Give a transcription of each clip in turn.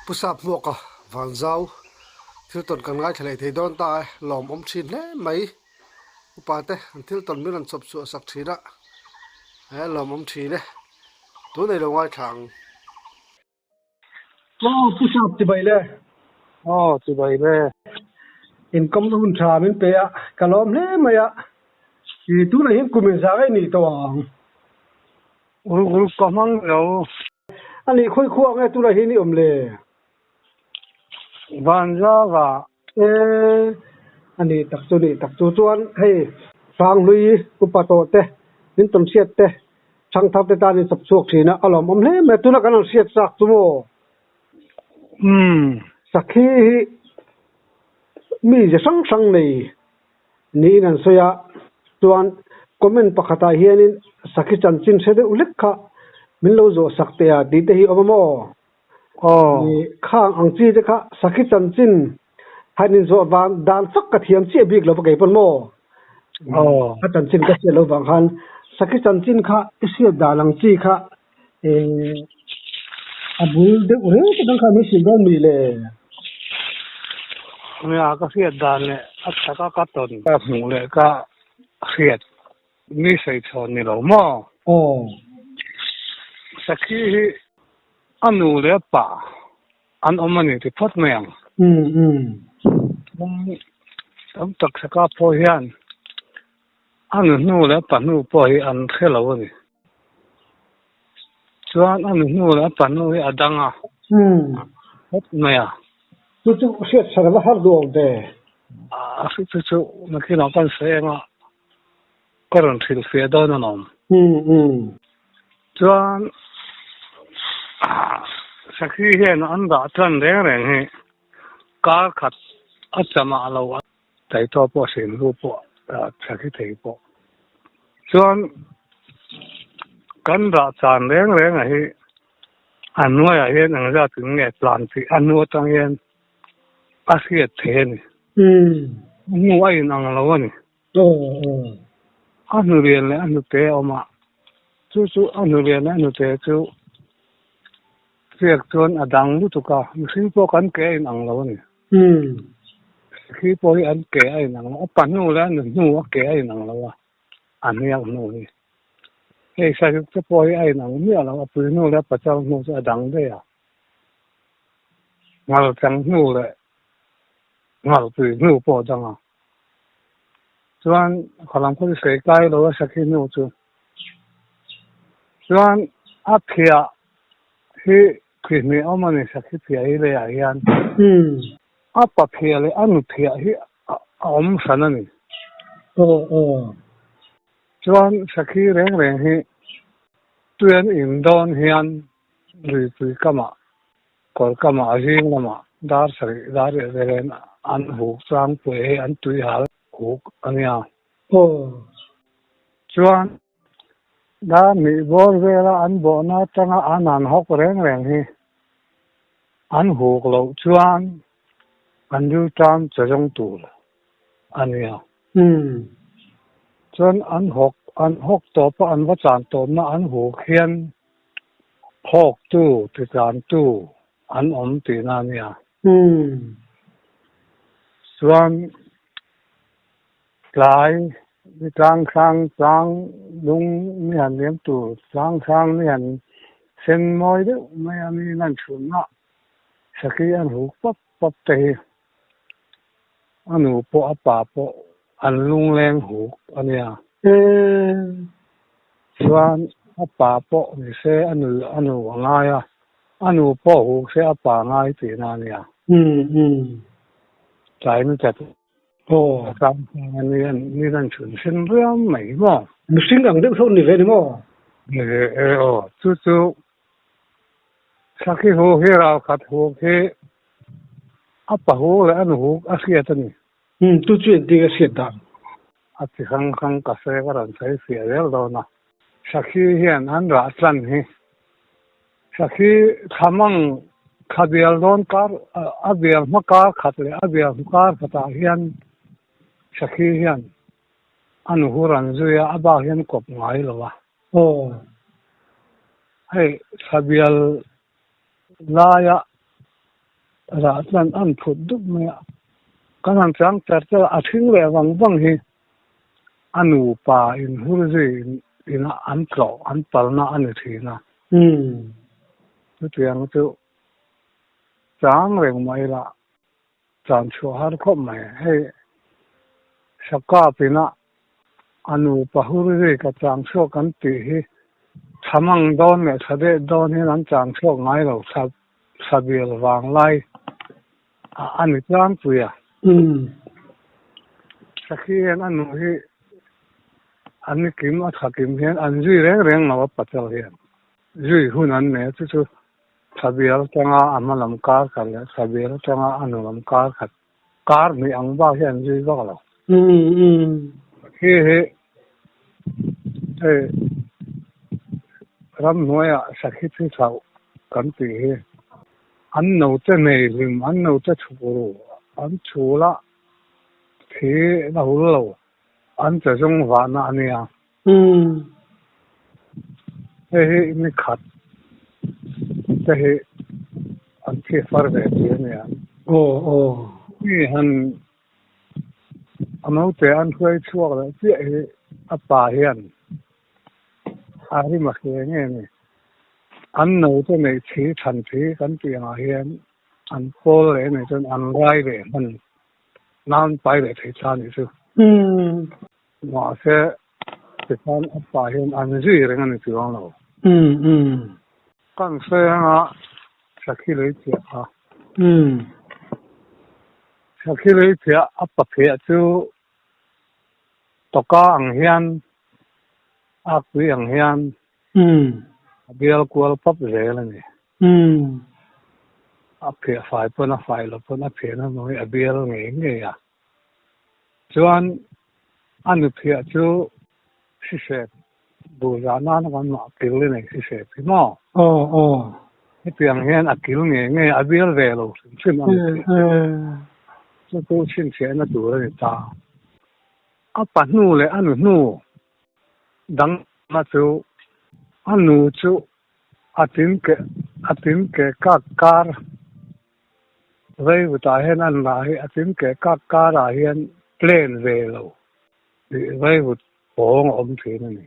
pusap mo ka van zau thil ton kan ngai thlei thei don ta lom om thin hle mai upate thil ton min an chop chu sak thira he lom om thi le tu nei lo ngai thang wow pusap ti bai le Thì vậy đấy. income hun tha min pe ya kalom le maya ki tu na hin kumin sa ngai ni to Uru có măng đâu. ani khoi khuwa ngai tu na hin ni om le Van ra và ani tak chu chuan hei sang lui upato te min ton siat te sang thap te ta ni sap chuak thina alom om hle me tu na kan siat sak tu mo sakhi mi je sang nei ni nan soya chuan comment pakhata hianin sakhi chan chin se de ulik kha min lo zo sakte ya di te hi omamo ni khang ang chi te kha sakhi chan chin hanin zo van dan sak ka thiam chi bik lo pa kai pon mo a chan chin ka se lo wang han sakhi chan chin kha isia dalang chi kha abul de ure te dang kha mi sil don mi le mình có phiền đàn này, các tuần các mùng này các phiền mi xây chọn này đâu mà. Sau khi anh nuôi đấy bà, anh ông mình thì phát miệng. Ông tất cả các phô hiện, anh nuôi đấy bà nuôi phô hiện anh khé lâu rồi. Cho anh nuôi đấy bà nuôi ở đằng à. Phát miệng. tu siat sa la har do de Su na khi nào con sẽ mà có人去phía đó nó nằm cho sau khi hiện anh đã chân đấy rồi cá khát ở chợ mà lâu tại đó bỏ xin lưu bỏ sau khi thấy bỏ cho anh đã chân đấy rồi anh nuôi ở hiện anh ra từng ngày plan thì anh nuôi tăng hiện asiat thế này mua ai năng lâu này anh nuôi lên anh nuôi té mà chú anh nuôi lên anh nuôi té chú việc chọn ở đằng lúc cả khi bỏ anh kể năng lâu này khi bỏ anh kể ai năng lâu bạn nuôi lên nuôi kể ai năng lâu anh nuôi nuôi cái sao cho bỏ ai năng nuôi lâu bây nuôi lên bắt đầu nuôi ở đằng đấy à mà chẳng nuôi lại ngào tùy nuôi bỏ chăng à, chuan khả có thể cái đó sẽ khi nuôi chứ, chuan áp thìa khi khi này ông mình sẽ khi thìa ấy là anh, áp bạc thìa là anh thìa khi ông sản này, chuan sẽ khi rèn khi tuyên in đón hiền rồi cái mà còn cái mà riêng mà dar rồi anh hút sang quê anh tùy hal hút anh ya chuan đã mi bor về là anh bỏ na chăng anh học rèn hi anh hút lâu chuan anh du tam cho trong tù anh ya chuan anh học tổ pa anh vắt chán tổ mà anh hút hiền học tu thì chán tu anh tiền anh ya chuan lại trang đúng miền miền tu trang miền sen môi đó mấy anh ấy làm chuyện đó sau khi anh hút bắp tê anh hút bỏ anh lung lên hút anh ya chuan bỏ thì sẽ anh hút ngay à anh hút hút sẽ bỏ ngay tiền anh ya trái nó chặt trong như là chuyện sinh ra mấy mà sinh ang de so ni ve ni mo chú sau khi hồ khi nào khát hồ khi áp hồ là anh hồ áp kia tên tu chuyện đi cái siat da áp thì khăng cà phê cái lần thấy phía đấy rồi nè sau khi hiện anh đã chân hi sau khi tham ăn khát biếng đón car áp biếng mà car khátเลยáp biếng car khát hiện sau khi hiện anh hồ rằng rồi áp bao hiện cọp ngay rồi hay khát biếng la ya ra tan an phut duk me kan han chang char cha a thing le wang wang hi anu pa in hurji in an tlo an palna an thina tuyang chu chang reng mai la chan chu har khop mai he saka pina anu pa hurji ka chang chu kan ti hi thamang don me thade don hi an chang chu ngai lo sabil wang lai an chang puya sakhian anu hi an kim a thakim hian an zui reng lawa patal hian zui hun an ne chu sabil tanga amalam kar kal sabil tanga anulam kar khat kar mi ang ba hian zui ba lo he ram noya sakhi thi thau kan ti he an no te nei lim an no te churu an chula thi na hulo an cha jong wa na ania he mi khat he an thi far ve ti ania ni han amau te an khoi chuak la ti he apa hian ari ma khe nge ni an no te nei thi than thi kan ti nga hian an pol le nei chon an rai le man nan pai le thi chan ni chu ma se te kan apa hian an zui reng an ti wang lo kan se nga sakhi le ti a sakhi le ti a pa phe chu to ka ang hian a kui ang hian bial kual pap le la ni a phe fai pon a fai lo pon a phe na noi a bial nge ya chuan anu phe chu si se bu za na na kan ma kil le nei si se pi mo ni piang hian a kil nge a bial ve lo sim an chu tu sin se na tu le ta a pa nu le anu nu dang ma chu anu chu atin ke ka kar vei ta hen an la hi atin ke ka kar a hian plane ve lo vei vut pong om thi ni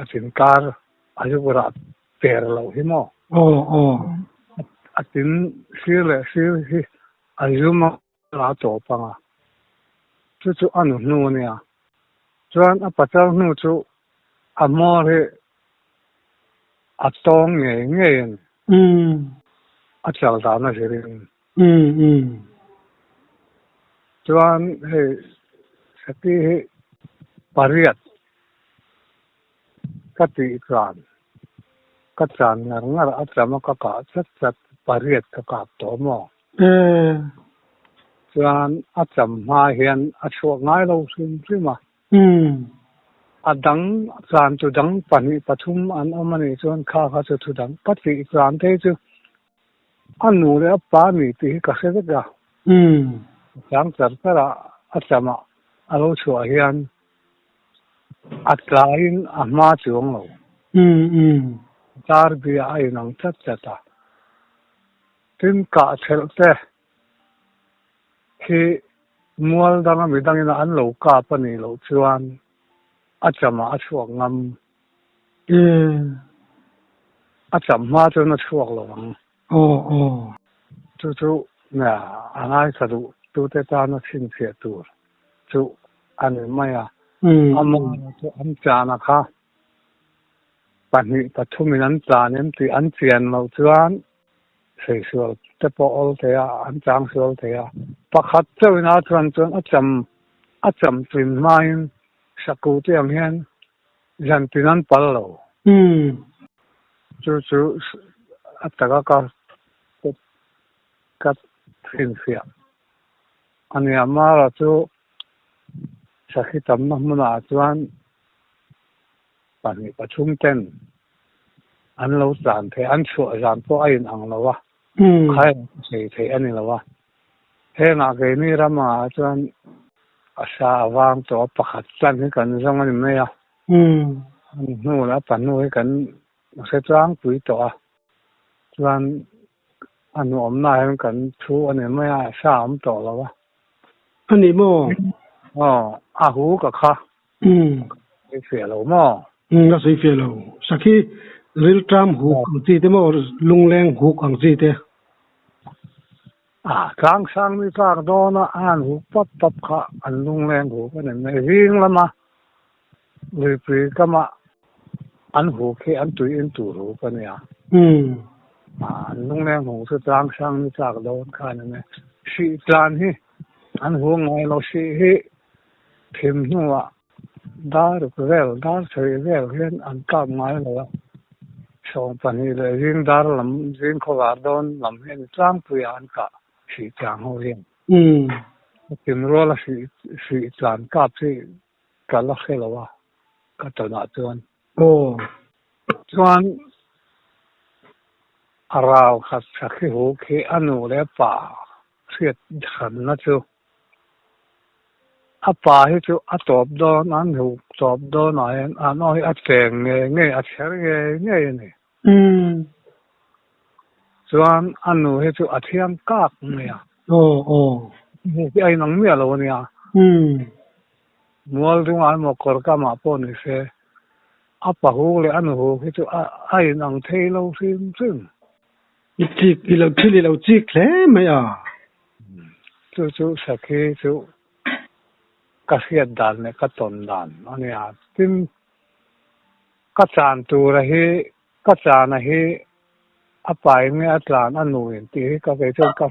atin kar aju ra per lo hi mo atin sile hi aju ma la to pa chu anu nu nia chuan a patal nu chu amor he atong nge a chal da na hirin chuan he sati he pariat kati kran katran ngar a trama ka chat pariat ka to mo chuan a cham ma hian a chuak ngai lo sim ma adang kran tu dang pani pathum an amani chuan kha chu thu dang pati kran te chu anu le pa mi ti ka se ga sang char kara achama alo chua hian atlain ama chuang lo tar bi ai nang chat chata tin ka thelte khi mual dang mi dang ina an lo ka pani lo chuan achama a chuak ngam acham ma chu na chuak lo chu na angai sadu tu te ta na sin phe tu chu an maya among chu an cha na kha pani pathumin an cha nem ti an chian lo chuan sei sual te po ol te a an chang sual te a pakhat chawina chuan acham twin main saku te ang hian jan tinan pal lo chu ataka ka thin sia ani amara chu sakhi tam na muna chuan pani pathum ten an lo zan the an chu zan po ai ang lo wa khai sei ani lo wa he na ge ni rama chuan asa awang to pakhat tlan ni kan zong ani me ya nu la pan nu kan se chang pui to a chuan anh hôm nay cần thu anh em mấy sao tổ là ba anh em mò hú cả kha cái phía lâu mò nó sẽ phía lâu sau khi real tram hú ang chi thế mò lung leng hú ang chi thế càng sang đi càng đó nó anh hú bắt tập kha anh lung lên hú cái này riêng lắm mà người phía cái mà anh hú khi anh tùy anh tủ hú cái này anh lung lên hú sẽ càng sang đi càng đó cái này sĩ tràn hi anh hú ngay lo sĩ hi thêm nữa đã được về đã chơi về hiện anh cảm ngay rồi xong phần này là riêng đã làm riêng khó gạt đón làm hiện trang tùy anh cả sĩ trang hồ riêng tìm rồi là sĩ trang cáp thì cả là khi là wa cả tao nói tuan tuan rau khát sắc khi hồ khi anh ngủ để pa siết khẩn nó chứ pa hi chu top do nan hu top do na an oi teng nge cher nge ni chuan anu hi chu thiam kak ni hi ai nang mi lo ni mual ru an mo kor ka ma po ni se pa hu le anu hu hi chu ai nang thei lo sim sim chik ilo chik hle mai chu sakhi chu ka hiat dan ne ka ton dan ani tin ka chan tu ra hi ka chan a hi pai nge atlan anu in ti ka ve chu ka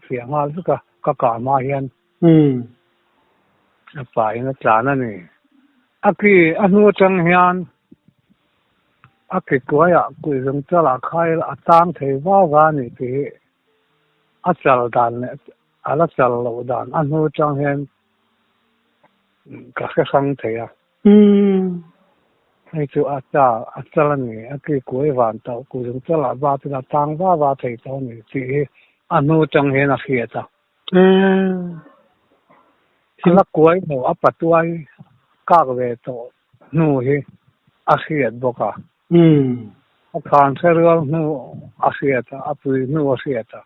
fiang al chu ka ma hian pai na chan ani aki anu chang hian aki koya ku jong chala khai atang thei wa ni ti achal dan ne ala chal lo dan anu chang hian các khang thế hay chú cha này cái cuối vạn tàu cũng chúng ta là ba thì là tăng ba thầy tàu này thì anh trong hiện là kia ta thì là cuối nó áp bắt tuổi các về tàu nu hi kia bốc khang thế rồi nu kia ta nu kia ta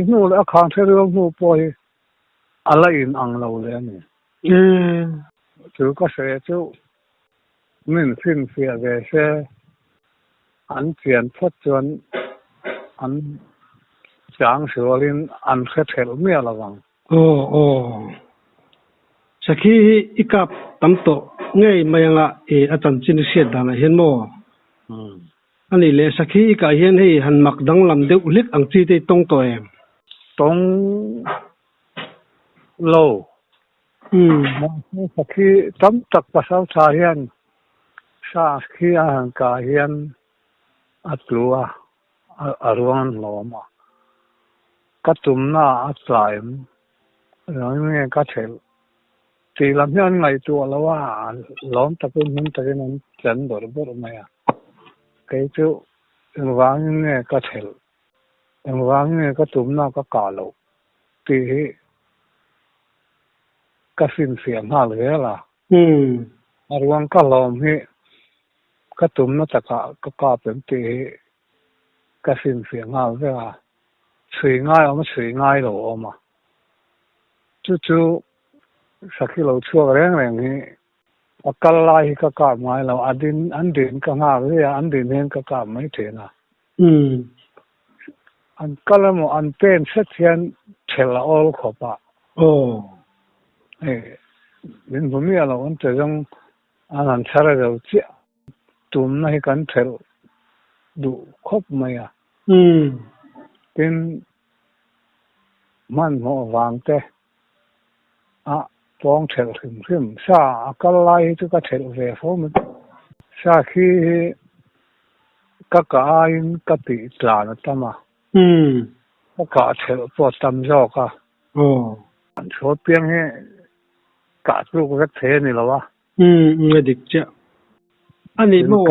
nu là khang thế rồi nu bôi in ang lâu lên chú có sẽ chú mình xin phía về xe anh chuyển phát chuẩn anh chẳng sửa lên anh sẽ theo mẹ là vâng sau khi ikap tắm tổ ngay mà nga atan chin siết đàn là hiền mò anh ấy lẽ sau khi ikap hiền hay hắn mặc đăng làm đều ulit ang chi tây tông tổ em tông lâu khi tắm tập và sau trà hiền sa khi anh cả hiền lúa ruộng lúa mà cắt tùm na trái rồi nghe cắt thel thì làm hiền ngày tua là wa lom tập mình tập nên chân đồ bớt mày cái chỗ vàng nghe cắt thel vàng nghe cắt tùm na cắt cà lô thì cái xin phiền hà lưỡi là ruộng cái lom hi cái tụm nó tất cả cái bên thì cái xin phiền hà lưỡi là suy ngay rồi mà chú sau khi lâu chua cái này cái lại cái mai là anh đến cái hà lưỡi anh đến hiện cái mấy thế nào anh cái là một anh tên xuất hiện theo là all khó ba mình bố mẹ là anh thấy rằng anh chơi rồi chứ tụm này cần theo đủ khóc mày tên man họ vàng thế bong theo thêm sa cái lại chứ cái theo về phố mình sa khi các anh các tỷ là nó tâm các theo bỏ tâm cho cả anh số tiền ấy cả lúc cái thế này là wa nghe được chưa anh ấy mò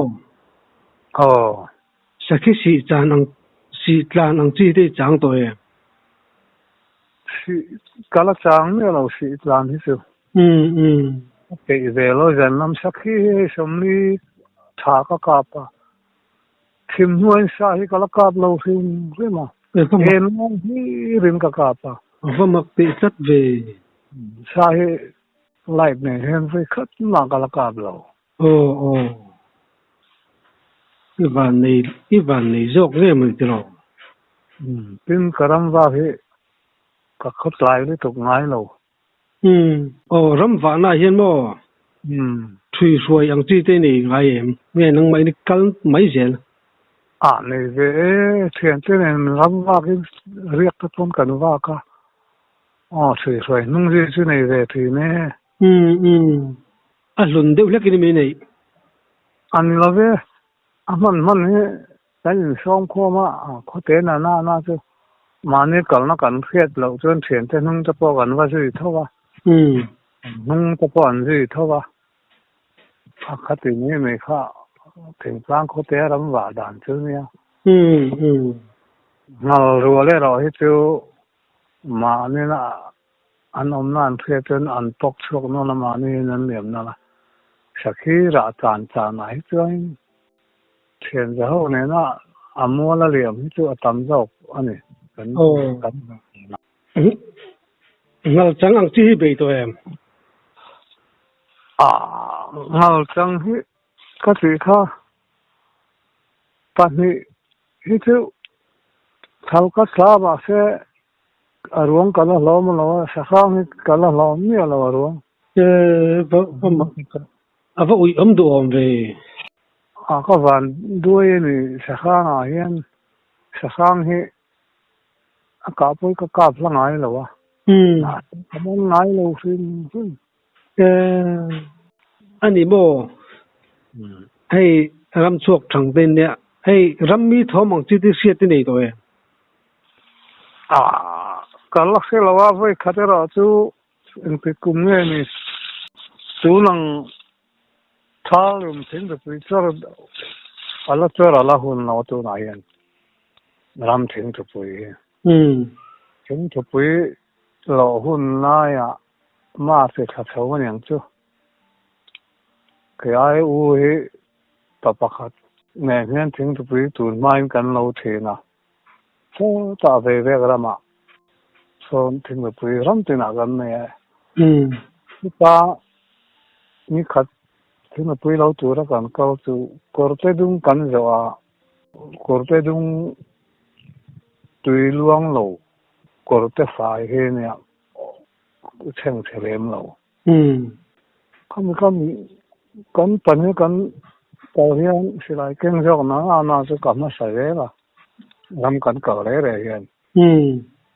sau khi sĩ tràn ang chi thế chẳng tôi cái là chẳng nữa là sĩ tràn hết rồi cái về lo dân làm sau khi xong đi thả cái cặp thim nuôi sa hi kala kap lo thim thế mà em hi rin ka kap à và mặc bị chất về sa hi lại này hem với khất mà kala kap lo ồ cái bàn này dọc nghe mình từ rồi pin karam va hi ka khất lại đi tục ngay lo rắm vạn này hiện mò thui xuôi ăn chi thế này ngay em nghe năng mấy cái cắn mấy giờ này về thiền thế này rắm va cái riết cái con cần va cả thui xuôi nung gì thế này về thì nè luôn đều là cái này anh là về mình he cái gì xong khoa mà có tiền na chứ mà nếu cần thiết lâu cho thiền thế nung cho bao gần va gì thôi à nung cho bao gần gì thôi à khát thì như mấy khá thỉnh thoảng có thể làm vả đàn chứ nha ngầu rồi lấy rồi chứ mà nên là anh ông nan thuê trên anh bốc chuộc nó là mà nên nên niệm nó là sau khi ra tràn này chứ anh thiền giáo này nó mua là liệm chứ tầm dọc anh ấy cần ngầu trắng ăn chi bị tụi em ngầu trắng hi cái gì khác bạn hi chứ thâu cái sao mà sẽ ruộng cả là lo mà lo sa khang hi cả là lo nhiều là ruộng vợ ui đồ về có vạn đuôi này sa khang hiện sa khang hi cả bôi cả cặp là ngay rồi cảm ơn ngay lâu xin anh đi bộ hay ram chuộc thằng tên nè hay ram mi thọ mong chi tiết thế này thôi cả lúc xưa là với khát ra chú anh phải cùng nghe này chú năng tháo luôn tiếng được bây giờ Allah cho Allah hun nào tu này anh ram tiếng được bây tiếng được bây lò hun này mà phải khát sâu hơn chứ cái ai u hi tập khát nghe nghe tiếng được bây tu mai cần lâu thế nào so ta về cái mà so tiếng được bây ram tiếng nào gần này ta ni khát tiếng được bây lâu tu ra cần câu tu corte dung cần rồi corte dung tùy luang lâu corte phải he nè chèn chèn lâu không cần tao hiện sẽ lại kinh doanh nó sẽ cầm nó sai đấy là làm cần cỡ đấy hiện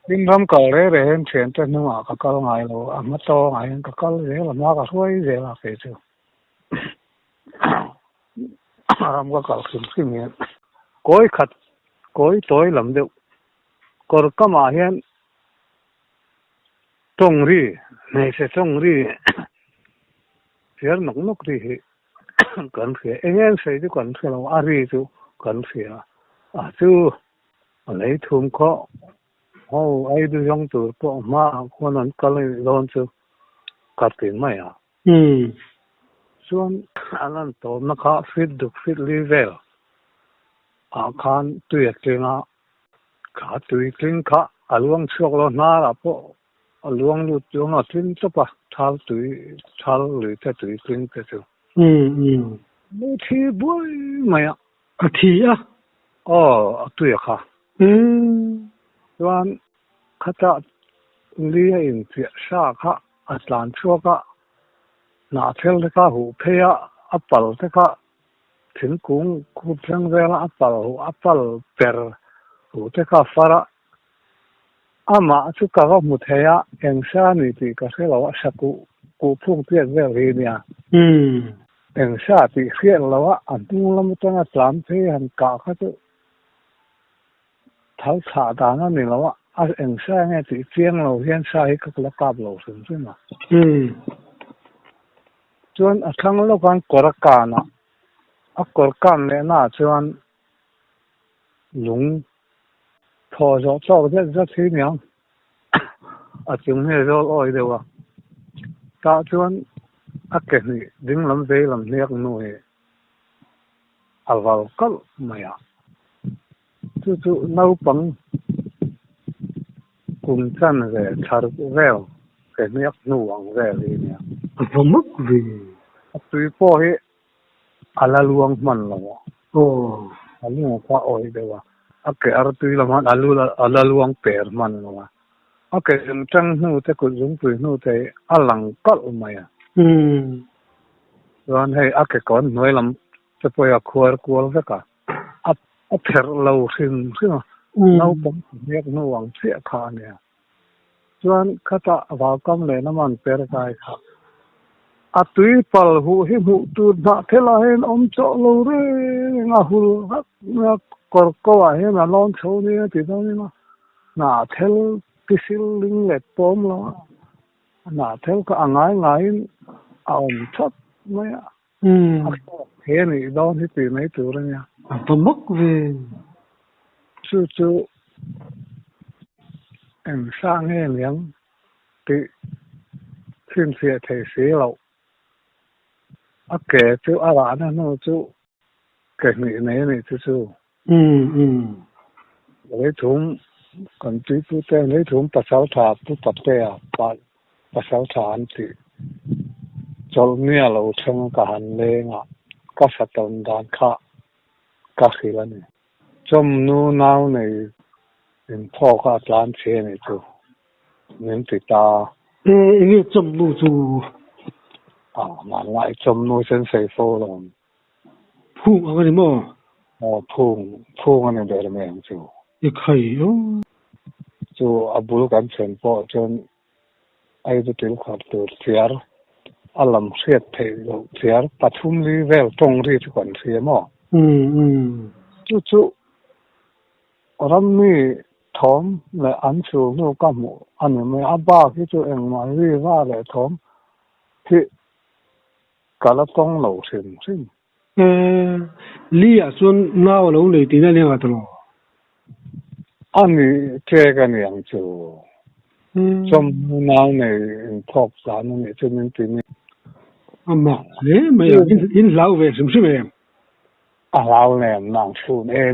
nhưng làm cỡ đấy hiện chuyện trên nó mà cái ngày lâu mà to ngày cái đấy là nó cái suy đấy là cái chứ làm cái cỡ kinh nghiệm coi tối làm được còn cái mà hiện trồng ri này sẽ trồng ri giờ nó đi cần phải anh em sẽ chứ cần phải là ari chứ cần phải chứ lấy thùng khó ai đi trong tủ bộ mà con anh có lấy lon chứ cắt tiền mày xuân anh tổ nó khó fit được fit level khan tuyệt cái nó cả tuyệt kinh cả luang chuộc lo na là bộ luang lụt luang nó tin cho ba thal lưỡi cái tuyệt kinh cái chứ mấy thi bôi mày thi tuyệt ha xuân khát lia in tuyệt sa ha atlan chuộc ha nã theo cái hủ phê apple cái thỉnh cũng cũng chẳng về là apple per hủ cái phara mà chú cả có một thế em sa này thì có thể là sắc cụ phong tiết về gì nè em sa thì hiện là anh tung lắm cho nó làm thế anh cả cái chứ tháo xả đàn nó này là em sa nghe thì riêng là hiện sa hay các là cáp lâu rồi chứ mà chuan thằng lúc anh có cả nó có cảm này na chuan lúng thò cho rất thế nhàng chúng này rồi ôi đâu ta chuan cái này đừng làm về làm liếc nuôi vào cỡ mày chu nau pang cùng chân về thar veo cái miếc nuông về đi nè Không mất vì tuy po hi ala luang man lo alu qua oi dewa cái ar tuy là man ala luang per man lo cái trăng nu te ku dung tui nu te alang kal mai ron hay cái con noi lam te poya kual ka pher lo sim nau pang miếc nuông sia kha nè chuan khata vào kam le na man per kai kha tui pal hu hi mu tu na thela hen om cho lo re nga hul na kor ko a he na lon cho ni ti do ni na thel kisil ling le pom lo na thel ka angai om chot mai he ni do ni ti mai tu re nya Không mất vì chu em sang nghe liang ti xin sia thầy sĩ lo kể chú bạn nó chú kể nghĩ này chú lấy thùng còn chú tên lấy thùng bắt sáu thà bắt tè bắt sáu thà anh thì cho nghe lâu trong cả hành lên à các sát động đàn các khi là này trong nu nào này mình phô các lan xe này chú mình thì ta nghe trong nu chú mà lại trong nuôi sinh xây phô luôn phun ở cái mỏ phun anh em để làm gì chú cái khay đó chú abul kan chen po chon ai du til khat tu tiar alam siat thei lo tiar pathum li vel tong ri chu kan thia mo chu ram mi thom le an chu no ka mu an me aba ki chu eng ma ri wa le thom thi kala tong lo sim li a xuân nào lâu lấy tiền này mà thôi anh chơi cái này anh chú trong nào này thọc sản này cho nên tìm mà thế mà in lão về sớm sớm em lão này nặng xuống nè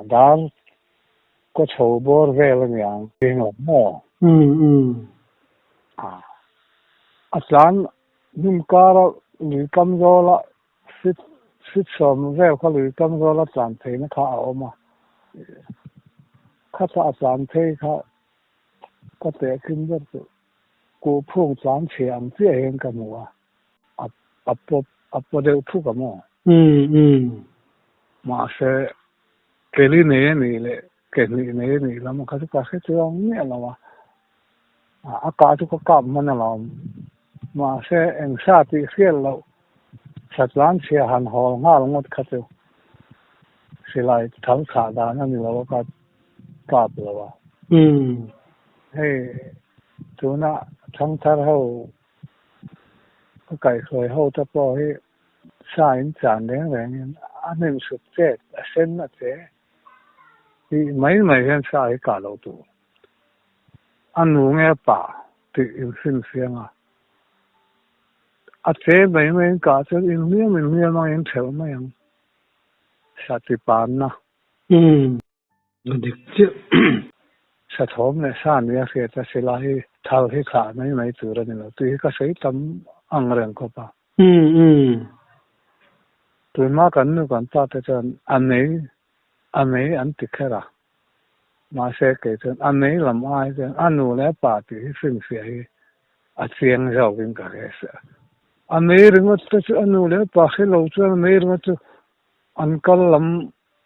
đó có chỗ bor về là nhàng tiếng lắm mò aslan nim cara lui kam zo la sit som ve kha lui kam zo la plan thei na kha a ma kha ta plan thei kha ka te kin ver tu ko phung plan che am che hen ka mu a de thu ka mo ma se ke li ne ni le ke ni la ma kha ka se chu ang ne la wa a ka chu ka kam ma na la mà sẽ em sa thì khiel lâu sát lan xe hàn hồ nga long một khát tiêu sẽ lại thắng khả đá nó như là cái cặp rồi hey chú na thắng thar hậu cái khởi hậu ta bỏ hey sai chán đến vậy anh em sụp chết sen nó chết thì mấy hiện sai cả lâu tu anh uống nghe bà thì yêu sinh phiền à chế mấy mấy cả cho in miếng nó in theo mấy anh sát thì bán na được chứ sát hôm này sáng này sẽ ta sẽ lại thao hết cả mấy thứ rồi này tùy cái sấy tấm ăn rừng có ba tùy mà cần nữa cần ta cho anh ấy anh thích cái ra mà sẽ kể cho anh ấy làm ai cho anh nuôi lại bà thì sinh sẽ chiang giàu cái cái anh ấy rằng là cho anh nuôi lại bà khi lâu cho anh ấy rằng là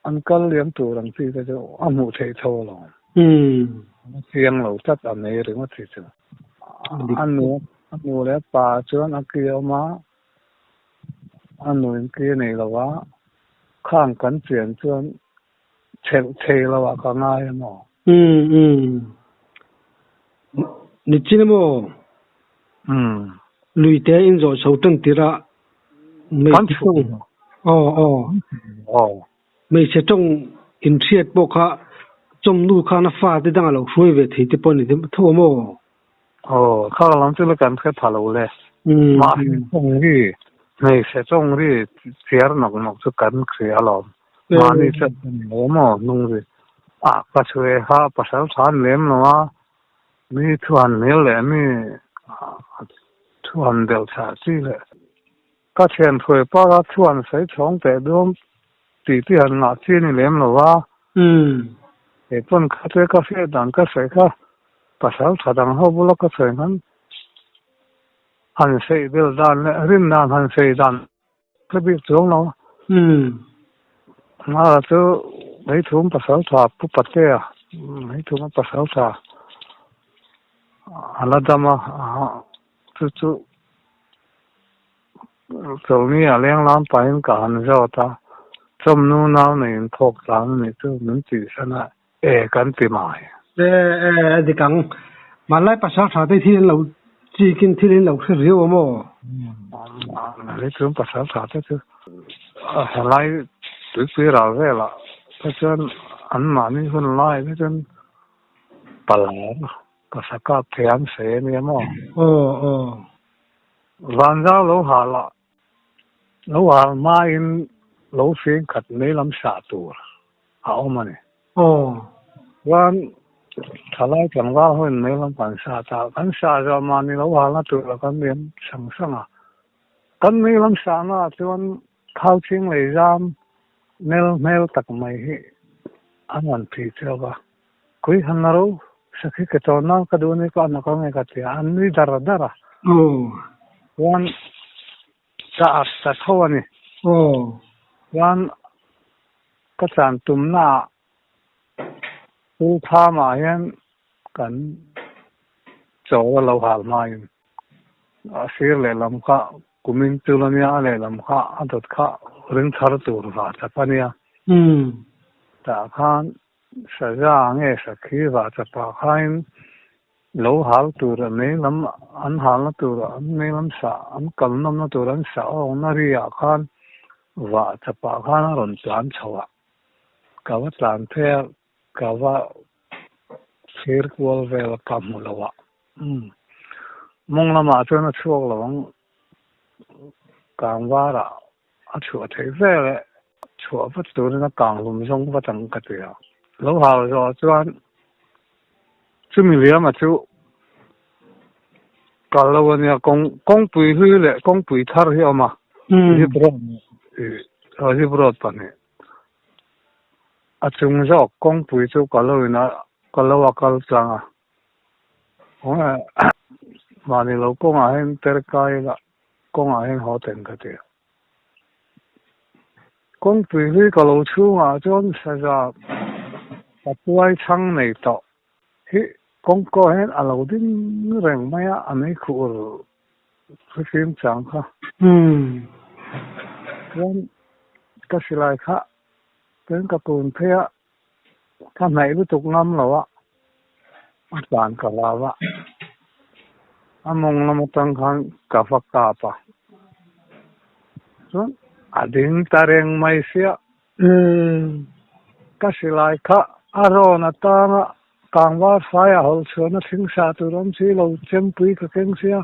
anh cần liếm tuổi làm gì cho anh nuôi thấy thôi rồi chiang lâu chắc anh ấy rằng là thế chứ anh nuôi lại bà cho anh kia mà anh nuôi kia này là quá khang cẩn chuyện cho thế là quá cả ngay mà你记得不lui tế in rồi sầu tân tira mấy trong mấy sẽ trong in thiệt bộ khá trong nu khá nó pha tới đang là suy về thì tiếp bọn này thua mồ khá là lắm chứ là cần phải thả lâu lệ mà không gì này sẽ trông đi chia nọc nọc cho cắn khía lòm mà đi sẽ nấu mò nung gì cái chuyện ha bắt đầu thán lem nó mi thuần nhiều lẽ mi thuần đều trả chi lẽ cái chuyện thôi bao cái thuần sẽ chống để đúng tỷ tỷ hơn là chi này lem nó wa để phân cái phía đằng cái sẽ cái bắt đầu thà đằng hậu bù cái chuyện hắn sẽ điều đàn rim đàn hắn sẽ đàn cái việc giống nó mà chỗ mấy thứ bắt đầu thà bút bát kia mấy thứ bắt đầu thà là đam chỗ chỗ này à liên làm bài cả hắn rồi ta trong nu nào này thuộc làm này chỗ mình chỉ xem là cái gì mà đi căng mà lại bắt đầu thà thì lâu chỉ kinh thì lâu sẽ riêu mà mấy thứ bắt đầu thà chứ lại tụi nào vậy là cái chân anh mà mình không lại cái chân bả cái sắc cái thiện sẽ này màวันเจ้าเราหาละเราหามาอินเราเสียงขัดในลำสาตัวเอามาเนี่ยวันถ้าไล่จังว่าเห็นในลำปันสาตากันสาจะมาเนี่ยเราหาละตัวแล้วกันเรียนสังสังอ่ะกันในลำสาน่ะจนเข้าชิงเลยจามเนลตักไม่ให้อันนั้นผิดแล้วก็คุยหันเราสักทีก็ตอนนั้นก็ดูนี่ก็อันนั้นก็ไม่กัดที่อันนี้ดาราวันจะเท่านี้วันก็จานตุ่มหน้าผู้พามาเห็นกันโจว่าเราหามาอยู่เสียเลยลำข้ากุมินตุลเนี่ยเลยลำข้าอันตุดข้าเรื่องชาร์ตัวว่าจะปะเนี่ยแต่ข้าเสียงสักทีว่าจะปะข้าเราหาตัวนี้ลำอันหาตัวอันนี้ลำสาอันกำนำตัวอันสาองนารีอาคารว่าจะปะข้านรนจานชัวกับว่าจานเทียกับว่าเชิร์กวอลเวลกำมุลวะมองละมาจนช่วงหลังกลางว่าละชัวเทเวลชัวพัดตัวนั้นกลางลมจงพัดตั้งกติกาเราหาเราจวนจุดมีเลี้ยมาจุกันแล้ววันนี้กงปุยหื้อเลยกงปุยทาร์เหี้ยมาที่บรอดที่บรอดปะเนี่ยจุงจอกกงปุยจุกันแล้วนะกันแล้วว่ากันจังอ่ะโอ้ยมาเนี่ยเรากงอาเห็นเตอร์กายละกงอาเห็นหอเต็งกันเดียวกงปุยหื้อกันเราชูอ่ะจนเสียจะปัดไว้ช่างในต่อที่กงก็เห็นเราดิ้นแรงไม่อะอันนี้คือฟิล์มจังค่ะแล้วก็สิไลค่ะเป็นการ์ตูนเพื่อถ้าไหนรู้ตุกน้ำเราอะอาจารย์กับเราอะมองเราตั้งขันกับฟักกาปะส่วนดิ้นตาเร่งไม่เสียก็สิไลค่ะอารมณ์ต่างกางว่าไฟหอลชวนทิ้งสาตุรมสีเราเจมปุยก็เก่งเสีย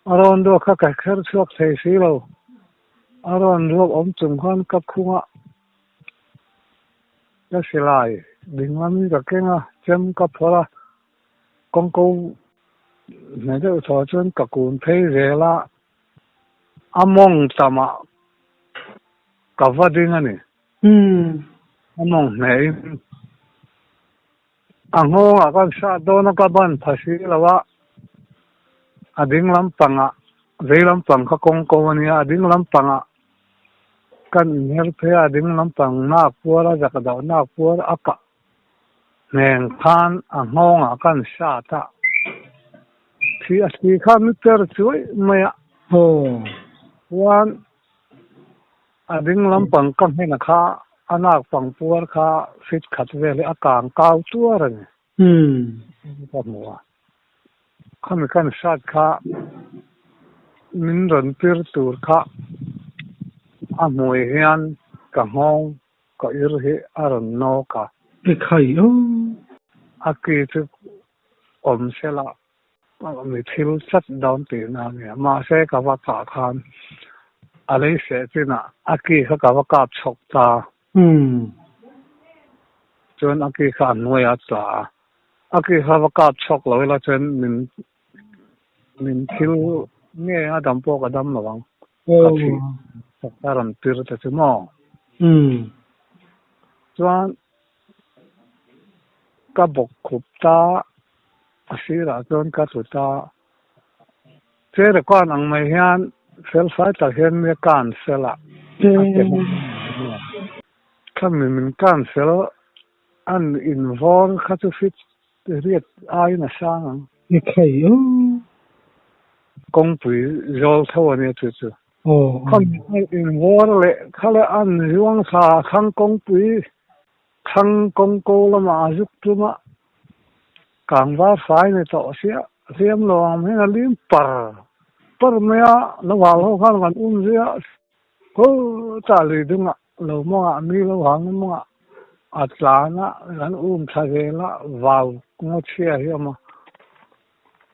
อารมณ์ดูข้าแก่แค่ชอบเทสีเราอารมณ์ดูอมจุ่มขันกับคุ้งอ่ะก็สิไลดิ่งมันมีก็เก่งอ่ะเจมกับพอละกงกูเนี่ยจะถอดจนกับกูเพย์เรล่ะมองตามะกับว่าดิ่งอันนี้มองไหนอังโง่ก็ชาโดนกับบันภาษีแล้วว่าดิ่งลำปังอ่ะเรื่องลำปังก็กงกูนี่ดิ่งลำปังอ่ะกันเฮลเพียดิ่งลำปังนักปัวละจากดาวนักปัวอักเนียงพานอังโง่กันชาตะที่ข้ามิเตอร์ช่วยไม่อ่ะวันดิ่งลำปังกันให้นะคะอันนักปังปัวข้าฟิตขัดเวลอากาศก้าวตัวเลยก็มัวข้ามีการชาติข้ามินรันเปิดตัวข้ามวยเฮียนกับห้องกับอิร์เฮอารมณ์นอกะใครอากีจุอมเสละมีทิลชัดดอนตีนาเนี่ยมาเสกับว่าขาคาน lấy sẽ chứ nè aki khá cả cáp chọc ta chun aki khá nuôi at ta aki khá cáp chọc rồi là chun mình thiếu nghe adam po adam là vâng chọc ta làm tiêu ta chứ mò chun các bậc khúc ta asira chun các tụi ta thế là con ăn mày hiền sel phải ta hiền mới cancel à khi mình cancel anh involve khá chút fit riết ai na sang như vậy công ty rồi thôi này chứ chứ khi involve lại khi là anh riêng sa khang công ty khang công cô là mà giúp tu mà càng va phải này to xía riêng lo mình là lim par mẹ nó vào khang kan zia ko ta lì đúng ạ lâu mà mi lâu hàng mà Atlanta kan thagela vào ngó chia hiểm mà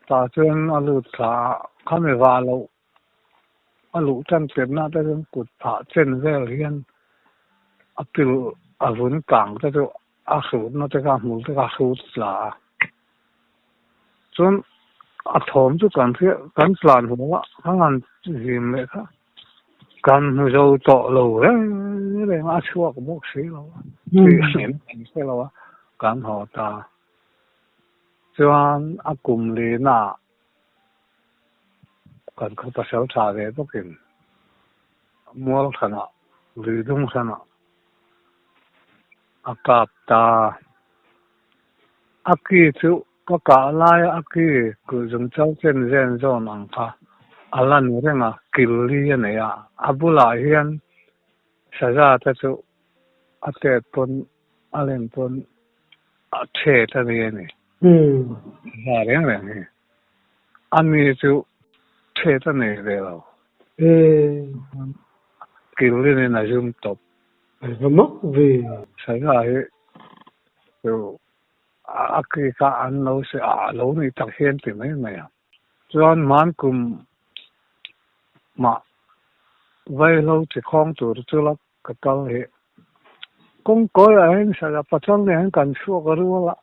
ta chuyên alu ta khame vào alu chân tiền na ta chuyên cụt thả chân về liền apil avun cảng ta cho asu nó ta cả mul ta asu là chuyên athom cho kan plan hoa hàng gì mẹ cả kan rồi to lâu đấy này mà chua của bốc sĩ lâu thì mình sẽ lâu kan họ ta chuan akum le na kan kho ta sel tha ve to kin mual thana lidung thana akap ta aki chu ka ka lai aki ku jung chau chen zen zon ang kha alan renga killi ne ya abula hian saza ta chu ate pon alen pon athe ta ne ha reng reng ani chu the ta ne ve lo killi ne na zum top mắc vì saza he chu aki ka an lo se a lo ni tak hian ti mai mai chuan man kum mà vay lâu thì không tụt chưa lắm cái câu hệ cũng có anh sẽ là phát triển anh cần số cái rồi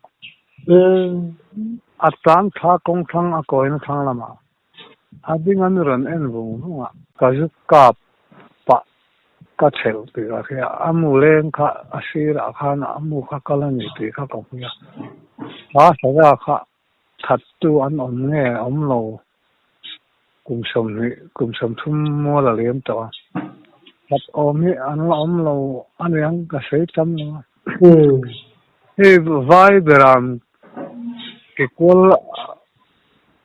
là tan tha công thang coi nó thang lắm à đi ngang rồi anh vùng đúng không ạ cái giúp cặp bạc cái chèo thì cái amu lên cái asira cái na amu cái cái này thì cái công việc sẽ là cái thật tu anh nghe lâu kum som thum mo la lem to pat om hi an om lo an yang ka sei cham lo he vai beram ke kol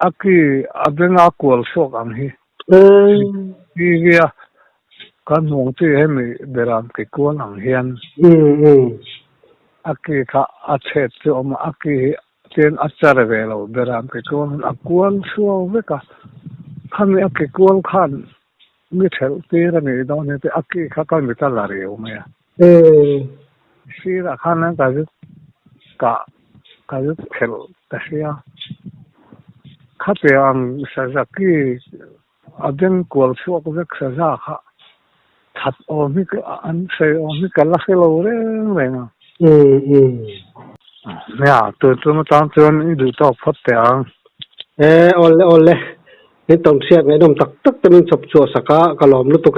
aki abenga kol sok am hi ya kan hong ti he mi beram ke kol ang hian aki ka achet chu om aki ten achar ve lo beram ke kol akwan suaw ve ka khami aki kual khan mi thel te ra ni do ne te aki kha ka mi ta la re o me si ra khan na ka ju thel ta sia kha pe ang sa za ki aden kual su ko vek sa za kha that o mi ka an se o mi ka la khelo re na ya tu ma tan chuan i du to phot te ang ole cái tổng xe cái đồng tắc tắc tên sập chùa saka cả lòm lúc tục